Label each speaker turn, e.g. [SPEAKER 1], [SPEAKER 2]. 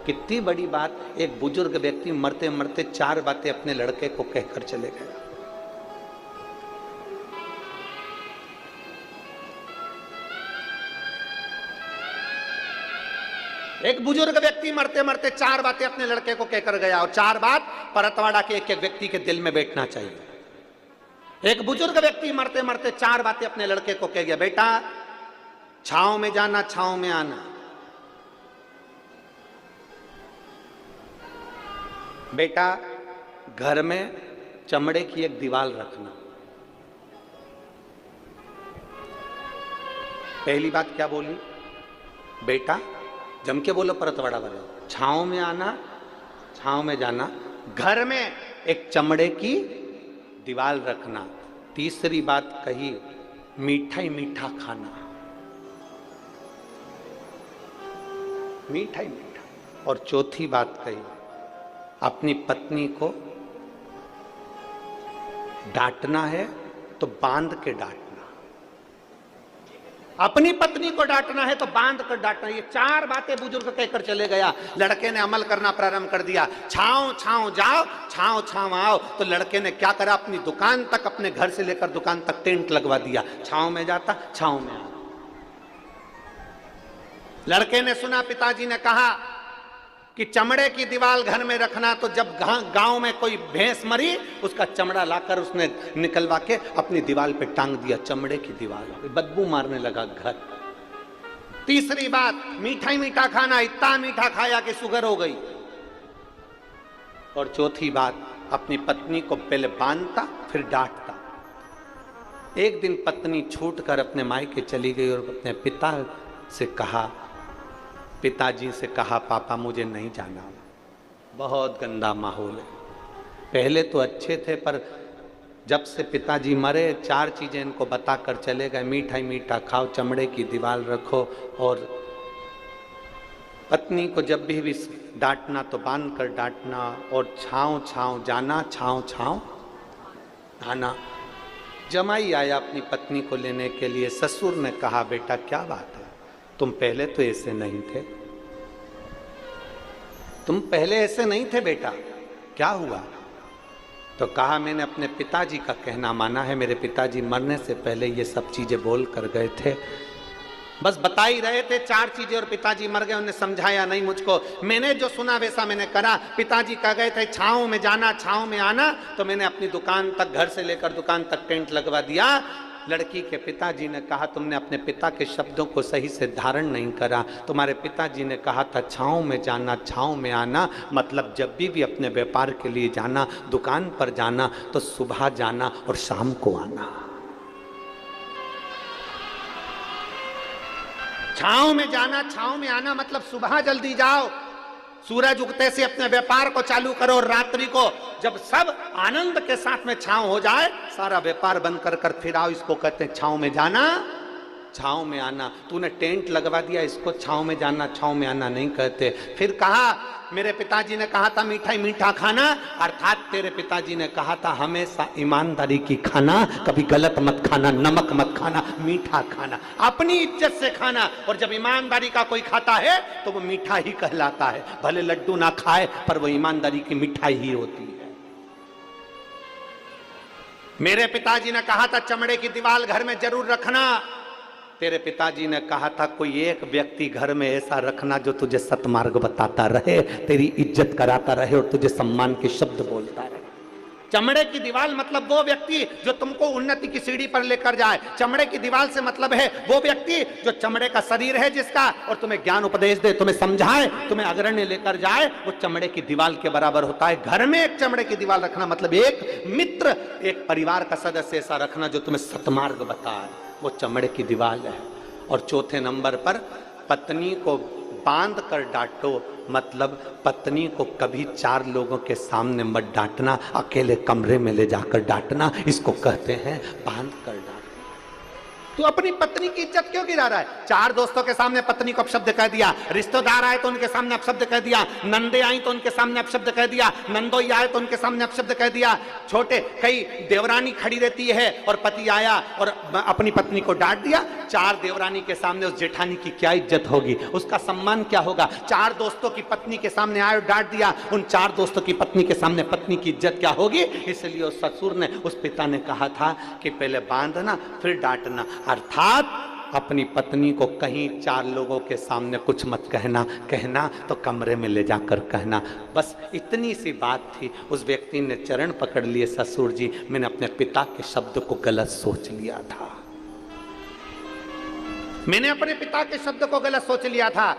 [SPEAKER 1] कितनी बड़ी बात, एक बुजुर्ग व्यक्ति मरते मरते 4 बातें अपने लड़के को कहकर चले गए। एक बुजुर्ग व्यक्ति मरते मरते 4 बातें अपने लड़के को कहकर गया, और 4 बात परतवाड़ा के एक एक व्यक्ति के दिल में बैठना चाहिए। एक बुजुर्ग व्यक्ति मरते मरते 4 बातें अपने लड़के को कह गया, बेटा छांव में जाना, छांव में आना। बेटा घर में चमड़े की एक दीवार रखना। पहली बात क्या बोली? बेटा जम के बोलो परतवाड़ा वाले, छांव में आना, छांव में जाना, घर में एक चमड़े की दीवार रखना। तीसरी बात कही, मीठा ही मीठा खाना, मीठा ही मीठा। और चौथी बात कही, अपनी पत्नी को डांटना है तो बांध के डांटना। अपनी पत्नी को डांटना है तो बांध कर डांटना। ये 4 बातें बुजुर्ग कहकर चले गया। लड़के ने अमल करना प्रारंभ कर दिया। छांव छांव जाओ, छांव छांव आओ। तो लड़के ने क्या करा, अपनी दुकान तक, अपने घर से लेकर दुकान तक टेंट लगवा दिया। छांव में जाता, छांव में आता। लड़के ने सुना पिताजी ने कहा कि चमड़े की दीवार घर में रखना, तो जब गांव में कोई भैंस मरी उसका चमड़ा लाकर उसने निकलवा के अपनी दीवार पे टांग दिया। चमड़े की दीवार, बदबू मारने लगा घर। तीसरी बात, मीठा ही मीठा खाना, इतना मीठा खाया कि शुगर हो गई। और चौथी बात, अपनी पत्नी को पहले बांधता फिर डांटता। एक दिन पत्नी छूटकर अपने मायके चली गई और अपने पिता से कहा, पिताजी से कहा, पापा मुझे नहीं जाना, बहुत गंदा माहौल है। पहले तो अच्छे थे, पर जब से पिताजी मरे 4 चीजें इनको बताकर चले गए, मीठा ही मीठा खाओ, चमड़े की दीवार रखो, और पत्नी को जब भी डांटना तो बांध कर डांटना, और छांव छांव जाना, छांव छांव आना। जमाई आया अपनी पत्नी को लेने के लिए। ससुर ने कहा, बेटा क्या बात है, तुम पहले तो ऐसे नहीं थे, तुम पहले ऐसे नहीं थे बेटा, क्या हुआ? तो कहा, मैंने अपने पिताजी का कहना माना है। मेरे पिताजी मरने से पहले ये सब चीजें बोल कर गए थे, बस बता ही रहे थे 4 चीजें, और पिताजी मर गए, उन्हें समझाया नहीं मुझको। मैंने जो सुना वैसा मैंने करा। पिताजी कह गए थे छांव में जाना, छांव में आना, तो मैंने अपनी दुकान तक, घर से लेकर दुकान तक टेंट लगवा दिया। लड़की के पिताजी ने कहा, तुमने अपने पिता के शब्दों को सही से धारण नहीं करा। तुम्हारे पिताजी ने कहा था छांव में जाना, छांव में आना, मतलब जब भी अपने व्यापार के लिए जाना, दुकान पर जाना, तो सुबह जाना और शाम को आना। छांव में जाना, छांव में आना मतलब सुबह जल्दी जाओ, सूरज उगते से अपने व्यापार को चालू करो, और रात्रि को जब सब आनंद के साथ में छांव हो जाए, सारा व्यापार बंद कर कर फिर आओ। इसको कहते हैं छांव में जाना, छांव में आना। तूने टेंट लगवा दिया, इसको छांव में जाना, छांव में आना नहीं कहते। फिर कहा, मेरे पिताजी ने कहा था मीठा ही मीठा खाना, अर्थात तेरे पिताजी ने कहा था हमेशा ईमानदारी की खाना, कभी गलत मत खाना, नमक मत खाना, मीठा खाना, अपनी इज्जत से खाना। और जब ईमानदारी का कोई खाता है तो वो मीठा ही कहलाता है, भले लड्डू ना खाए पर वो ईमानदारी की मिठाई ही होती है। मेरे पिताजी ने कहा था चमड़े की दीवार घर में जरूर रखना। तेरे पिताजी ने कहा था कोई एक व्यक्ति घर में ऐसा रखना जो तुझे सतमार्ग बताता रहे, तेरी इज्जत कराता रहे और तुझे सम्मान के शब्द बोलता रहे। चमड़े की दीवार मतलब वो व्यक्ति जो तुमको उन्नति की सीढ़ी पर लेकर जाए। चमड़े की दीवार से मतलब है वो व्यक्ति जो चमड़े का शरीर है जिसका, और तुम्हें ज्ञान उपदेश दे, तुम्हें समझाए, तुम्हें अग्रणी लेकर जाए, वो चमड़े की दीवार के बराबर होता है। घर में एक चमड़े की दीवार रखना मतलब एक मित्र, एक परिवार का सदस्य ऐसा रखना जो तुम्हें सतमार्ग बताए, वो चमड़े की दीवार है। और चौथे नंबर पर पत्नी को बांध कर डांटो, मतलब पत्नी को कभी 4 लोगों के सामने मत डांटना, अकेले कमरे में ले जाकर डांटना, इसको कहते हैं बांध कर डांटना। तू अपनी पत्नी की इज्जत क्यों गिरा रहा है? चार दोस्तों के सामने पत्नी को अपशब्द कह दिया, रिश्तेदार आए तो उनके सामने अपशब्द कह दिया, नंदे आई तो उनके सामने अपशब्द कह दिया, नंदोई आए तो उनके सामने अपशब्द कह दिया, छोटे कई देवरानी खड़ी रहती है और पति आया और अपनी पत्नी को डांट दिया। चार देवरानी के सामने उस जेठानी की क्या इज्जत होगी, उसका सम्मान क्या होगा? चार दोस्तों की पत्नी के सामने आए और डांट दिया, उन चार दोस्तों की पत्नी के सामने पत्नी की इज्जत क्या होगी? इसलिए उस ससुर ने, उस पिता ने कहा था कि पहले बांधना फिर डांटना, अर्थात अपनी पत्नी को कहीं चार लोगों के सामने कुछ मत कहना, कहना तो कमरे में ले जाकर कहना। बस इतनी सी बात थी। उस व्यक्ति ने चरण पकड़ लिए, ससुर जी मैंने अपने पिता के शब्द को गलत सोच लिया था, मैंने अपने पिता के शब्द को गलत सोच लिया था।